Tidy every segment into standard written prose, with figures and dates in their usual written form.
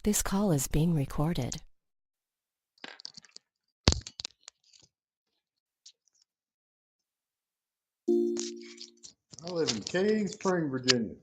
This call is being recorded. I live in Cave Spring, Virginia.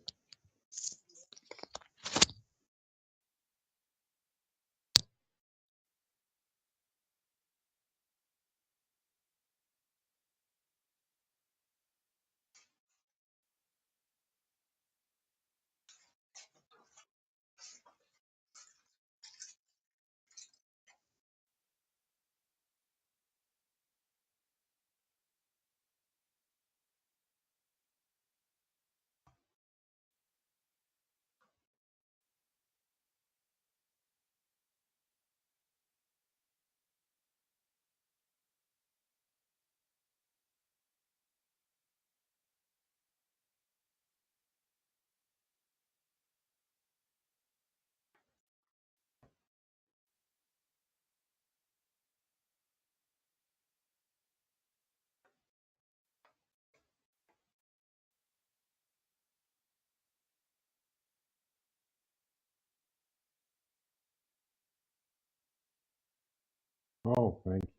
Oh, thank you.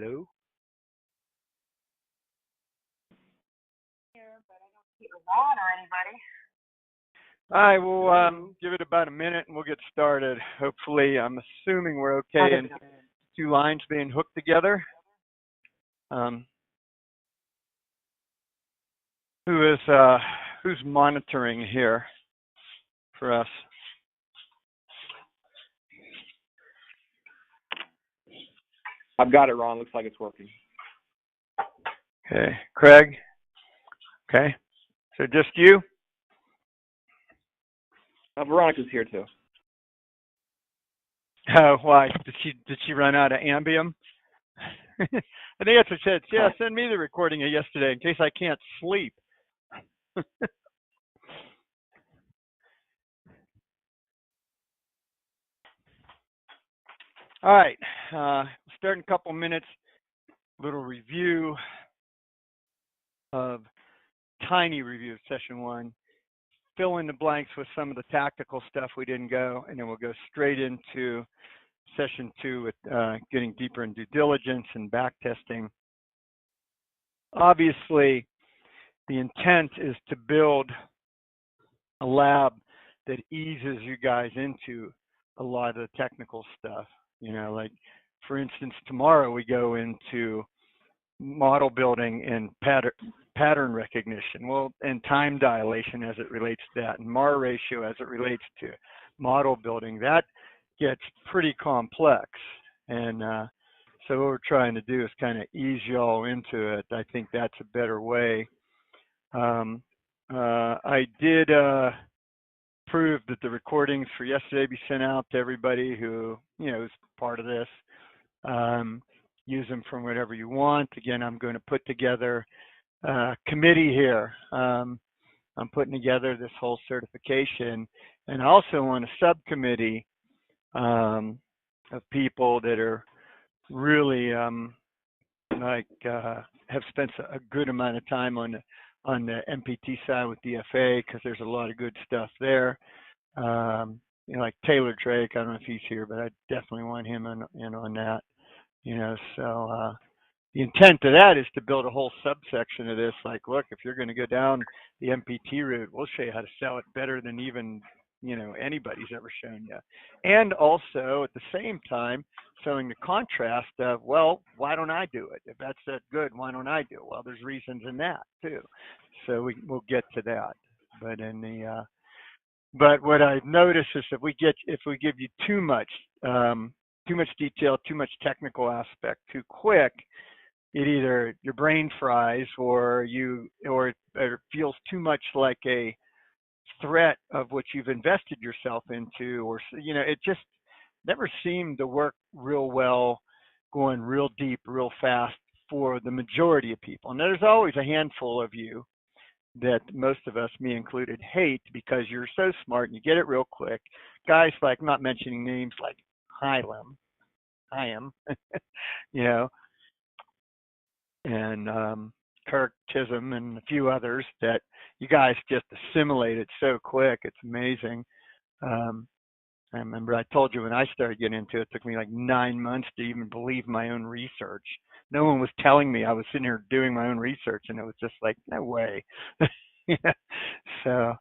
Hello? All right, we'll give it about a minute and we'll get started. Hopefully, I'm assuming we're okay and two lines being hooked together. Who's monitoring here for us? I've got it, Ron. Looks like it's working. Okay, Craig? Okay, so just you? Veronica's here too. Oh, why? Did she run out of Ambien? I think that's what she said. Yeah, send me the recording of yesterday in case I can't sleep. All right, start in a couple minutes. Little review of tiny review of session one. Fill in the blanks with some of the tactical stuff we didn't go, and then we'll go straight into session 2 with getting deeper in due diligence and back testing. Obviously, the intent is to build a lab that eases you guys into a lot of the technical stuff. You know, like for instance, tomorrow we go into model building and pattern recognition, well, and time dilation as it relates to that, and MAR ratio as it relates to model building. That gets pretty complex. And so what we're trying to do is kind of ease y'all into it. I think that's a better way. I did prove that the recordings for yesterday be sent out to everybody who, you know, is part of this. Use them from whatever you want. Again, I'm going to put together a committee here. I'm putting together this whole certification, and I also want a subcommittee of people that are really have spent a good amount of time on the MPT side with DFA, because there's a lot of good stuff there. You know, like Taylor Drake, I don't know if he's here, but I definitely want him in on that. You know, so the intent of that is to build a whole subsection of this. Like, look, if you're going to go down the MPT route, we'll show you how to sell it better than even, you know, anybody's ever shown you. And also at the same time, showing the contrast of, well, why don't I do it? If that's that good, why don't I do it? Well, there's reasons in that too. So we'll get to that. But in the but what I've noticed is if we give you too much detail, too much technical aspect too quick, it either your brain fries or it feels too much like a threat of what you've invested yourself into, or, you know, it just never seemed to work real well, going real deep, real fast for the majority of people. And there's always a handful of you that most of us, me included, hate because you're so smart and you get it real quick. Guys like, not mentioning names, like Hylam, you know, and Kirk Chisholm and a few others that you guys just assimilate it so quick. It's amazing. I remember I told you when I started getting into it, it took me like 9 months to even believe my own research. No one was telling me. I was sitting here doing my own research, and it was just like, no way. Yeah. So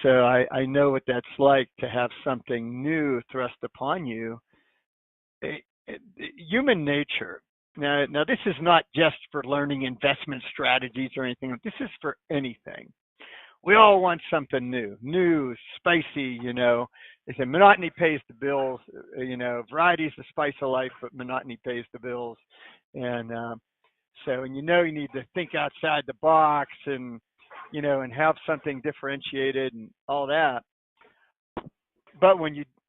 I know what that's like to have something new thrust upon you. Human nature. Now, this is not just for learning investment strategies or anything. This is for anything. We all want something new, spicy, you know. They say monotony pays the bills, you know, variety is the spice of life, but monotony pays the bills. And and you know, you need to think outside the box and, you know, and have something differentiated and all that. But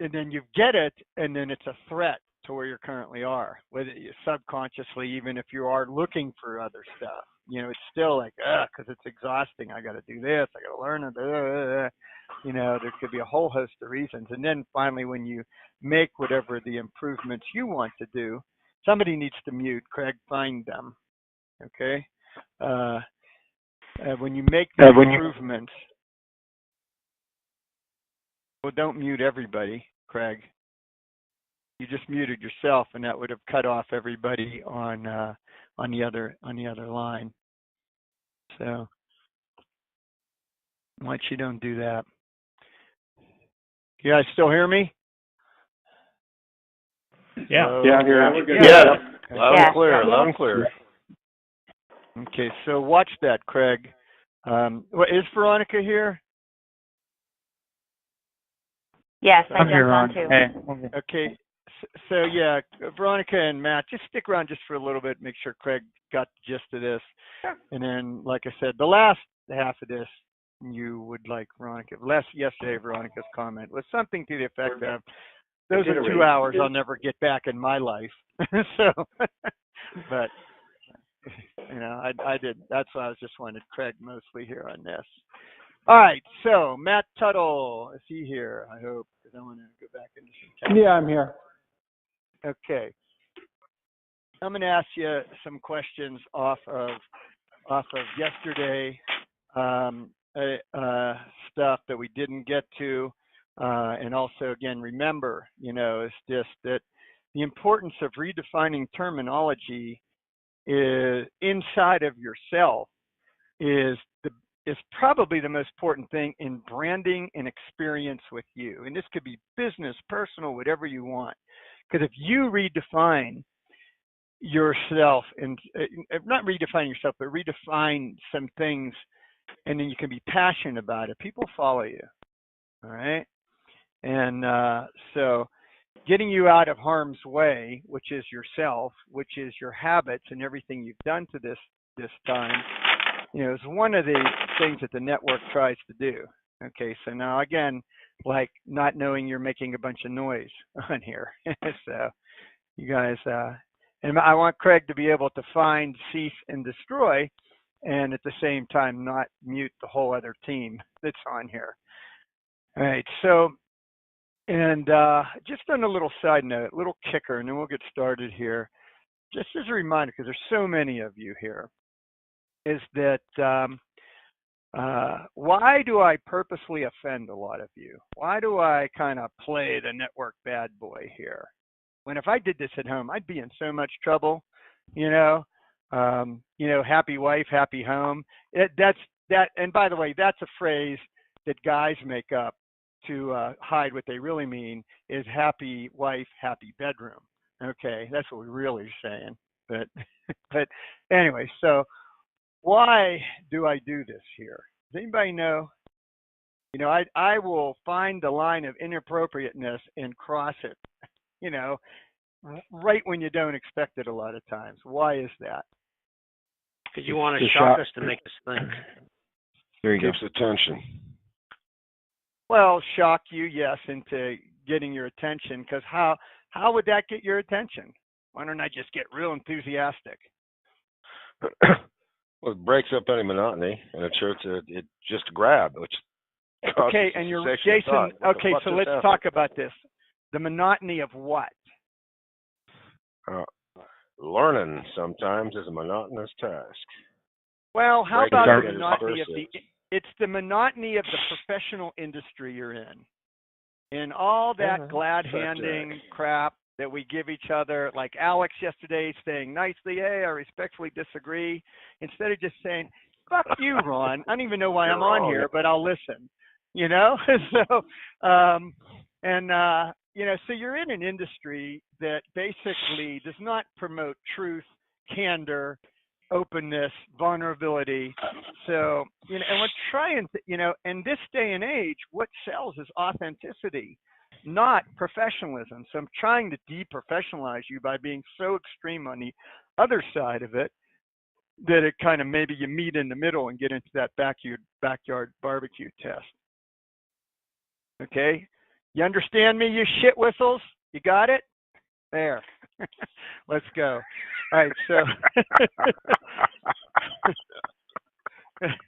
then you get it, and then it's a threat to where you currently are, whether you subconsciously, even if you are looking for other stuff. You know, it's still like, because it's exhausting. I got to do this. I got to learn it. You know, there could be a whole host of reasons. And then finally, when you make whatever the improvements you want to do, somebody needs to mute. Craig, find them. Okay. When you make the improvements, well, don't mute everybody, Craig. You just muted yourself, and that would have cut off everybody on the other line. So why you don't do that? You guys still hear me? Yeah. Yeah, I'm here. Yeah. Okay. Loud and clear. Loud and clear. Okay, so watch that, Craig. Is Veronica here? Yes, I I'm jumped here, on Ron. too. Hey. Okay, so yeah, Veronica and Matt, just stick around just for a little bit, make sure Craig got the gist of this. Sure. And then, like I said, the last half of this, you would like Veronica. Yesterday, Veronica's comment was something to the effect of, those are 2 hours I'll never get back in my life. So, but, you know, I did. That's why I was just wanted Craig mostly here on this. All right, so Matt Tuttle, is he here? I hope, because I want to go back into some time. Yeah, I'm here. Okay. I'm going to ask you some questions off of yesterday stuff that we didn't get to. And also, again, remember, is just that the importance of redefining terminology is inside of yourself is probably the most important thing in branding and experience with you. And this could be business, personal, whatever you want. Because if you redefine yourself and not redefine yourself, but redefine some things, and then you can be passionate about it, people follow you. All right. And so getting you out of harm's way, which is yourself, which is your habits and everything you've done to this time, is one of the things that the network tries to do. Okay, so now again, like not knowing you're making a bunch of noise on here. So you guys, and I want Craig to be able to find, cease, and destroy, and at the same time not mute the whole other team that's on here. All right, so, and just on a little side note, little kicker, and then we'll get started here. Just as a reminder, because there's so many of you here, is that why do I purposely offend a lot of you? Why do I kind of play the network bad boy here? When if I did this at home, I'd be in so much trouble, happy wife, happy home. That's that. And by the way, that's a phrase that guys make up to hide what they really mean is happy wife, happy bedroom. Okay, that's what we're really saying. But anyway, so why do I do this here? Does anybody know? I will find the line of inappropriateness and cross it, right when you don't expect it a lot of times. Why is that? Because you want to shock us to make us think. There you go. Gives attention. Well, shock you, yes, into getting your attention. Because how would that get your attention? Why don't I just get real enthusiastic? Well, it breaks up any monotony, and it shows it just a grab, which okay, and you're Jason. Okay, so let's talk about this. The monotony of what? Learning sometimes is a monotonous task. Well, how about the monotony of it's the monotony of the professional industry you're in. And all that glad-handing crap that we give each other, like Alex yesterday saying nicely, hey, I respectfully disagree, instead of just saying, fuck you, Ron. I don't even know why I'm on here, but I'll listen. So, so you're in an industry that basically does not promote truth, candor, openness, vulnerability. So, and we're trying to, in this day and age, what sells is authenticity, not professionalism. So I'm trying to deprofessionalize you by being so extreme on the other side of it that it kind of maybe you meet in the middle and get into that backyard barbecue test. Okay? You understand me, you shit whistles? You got it? There. Let's go. All right, so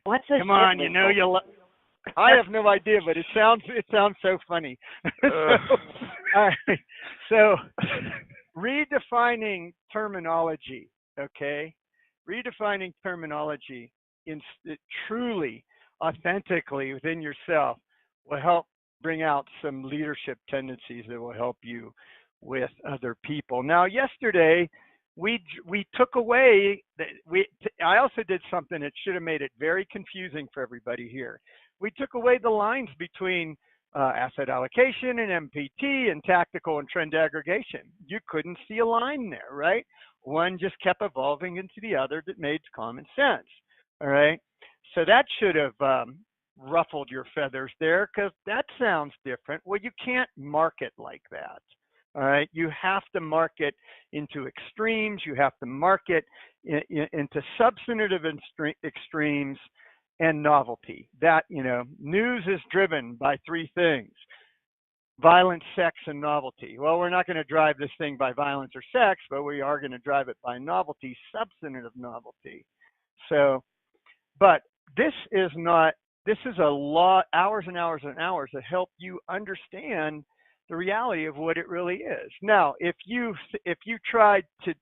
What's a come on, I have no idea, but it sounds so funny. All right. So redefining terminology, okay? Redefining terminology truly, authentically within yourself will help bring out some leadership tendencies that will help you with other people. Now, yesterday, we took away, I also did something that should have made it very confusing for everybody here. We took away the lines between asset allocation and MPT and tactical and trend aggregation. You couldn't see a line there, right? One just kept evolving into the other that made common sense, all right? So that should have ruffled your feathers there because that sounds different. Well, you can't market like that. All right, you have to market into extremes. You have to market into substantive extremes and novelty. That, news is driven by three things: violence, sex, and novelty. Well, we're not going to drive this thing by violence or sex, but we are going to drive it by novelty, substantive novelty. So, but this is a lot, hours and hours and hours to help you understand the reality of what it really is. Now, if you tried to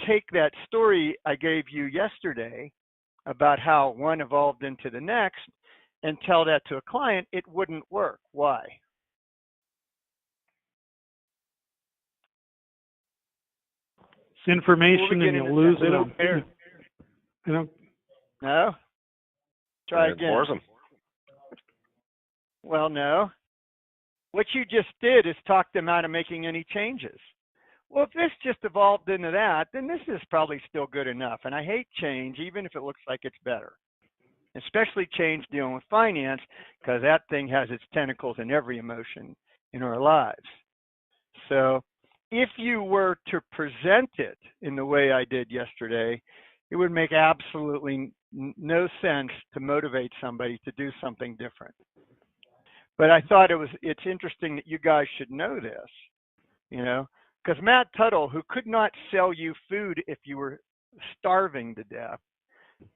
take that story I gave you yesterday about how one evolved into the next and tell that to a client, it wouldn't work. Why? information get and into you'll lose that it. little pair. You know, No? Try And it again. bores 'em. Well, no. What you just did is talk them out of making any changes. Well, if this just evolved into that, then this is probably still good enough. And I hate change, even if it looks like it's better, especially change dealing with finance, because that thing has its tentacles in every emotion in our lives. So if you were to present it in the way I did yesterday, it would make absolutely no sense to motivate somebody to do something different. But I thought it's interesting that you guys should know this, you know, because Matt Tuttle, who could not sell you food if you were starving to death,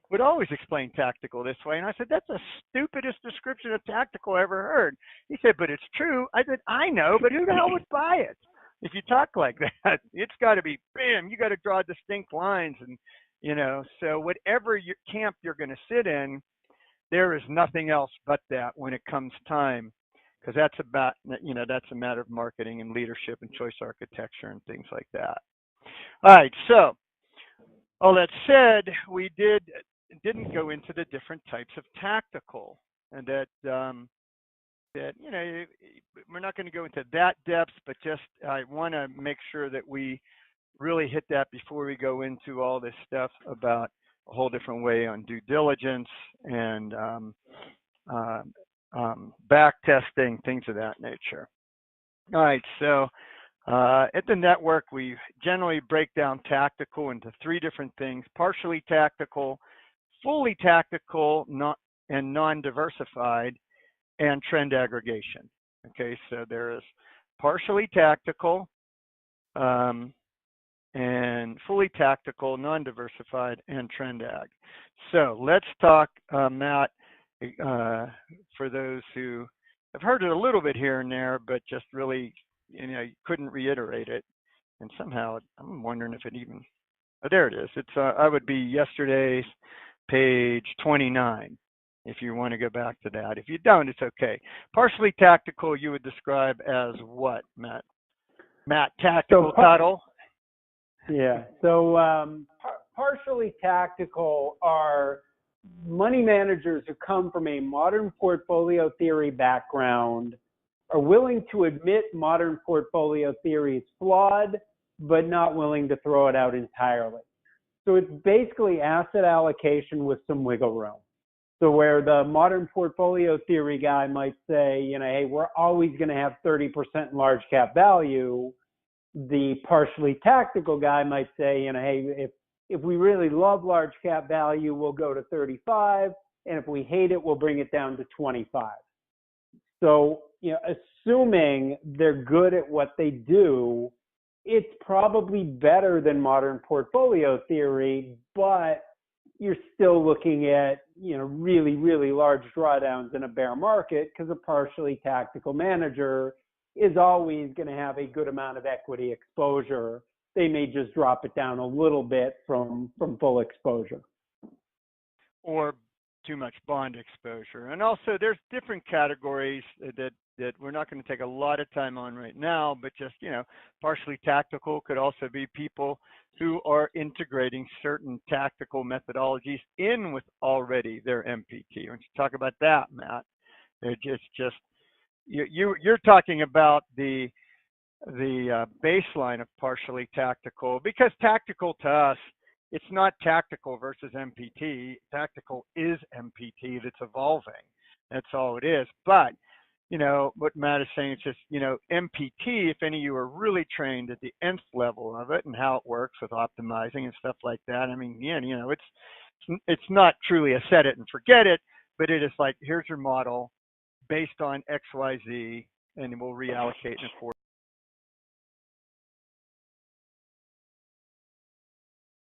would always explain tactical this way. And I said, that's the stupidest description of tactical I ever heard. He said, but it's true. I said, I know, but who the hell would buy it? If you talk like that, it's got to be, bam, you got to draw distinct lines. And, you know, so whatever your camp you're going to sit in, there is nothing else but that when it comes time, because that's about, you know, that's a matter of marketing and leadership and choice architecture and things like that. All right, so all that said, we didn't go into the different types of tactical, and that you know, we're not going to go into that depth, but just I want to make sure that we really hit that before we go into all this stuff about a whole different way on due diligence and back testing, things of that nature. All right, so at the network, we generally break down tactical into three different things: partially tactical, fully tactical, and non-diversified, and trend aggregation. Okay, so there is partially tactical, and fully tactical, non-diversified, and trend ag. So let's talk, Matt, for those who have heard it a little bit here and there, but just really, you know, you couldn't reiterate it. And somehow, I'm wondering if it even, oh, there it is. It's, I would be yesterday's page 29, if you want to go back to that. If you don't, it's okay. Partially tactical, you would describe as what, Matt? Matt, tactical Tuttle? Yeah. So partially tactical are money managers who come from a modern portfolio theory background, are willing to admit modern portfolio theory is flawed, but not willing to throw it out entirely. So it's basically asset allocation with some wiggle room. So where the modern portfolio theory guy might say, you know, hey, we're always going to have 30% in large cap value, the partially tactical guy might say, you know, hey, if we really love large cap value, we'll go to 35, and if we hate it, we'll bring it down to 25. So, you know, assuming they're good at what they do, it's probably better than modern portfolio theory, but you're still looking at, you know, really, really large drawdowns in a bear market, because a partially tactical manager is always going to have a good amount of equity exposure. They may just drop it down a little bit from full exposure. Or too much bond exposure. And also there's different categories that we're not going to take a lot of time on right now, but just, you know, partially tactical could also be people who are integrating certain tactical methodologies in with already their MPT. Why don't you talk about that, Matt? It's just you're talking about the baseline of partially tactical, because tactical to us, it's not tactical versus MPT. Tactical is MPT that's evolving. That's all it is. But, you know, what Matt is saying is just, you know, MPT, if any of you are really trained at the nth level of it and how it works with optimizing and stuff like that, I mean, yeah, you know, it's not truly a set it and forget it, but it is like, here's your model based on XYZ, and we'll reallocate in accordance.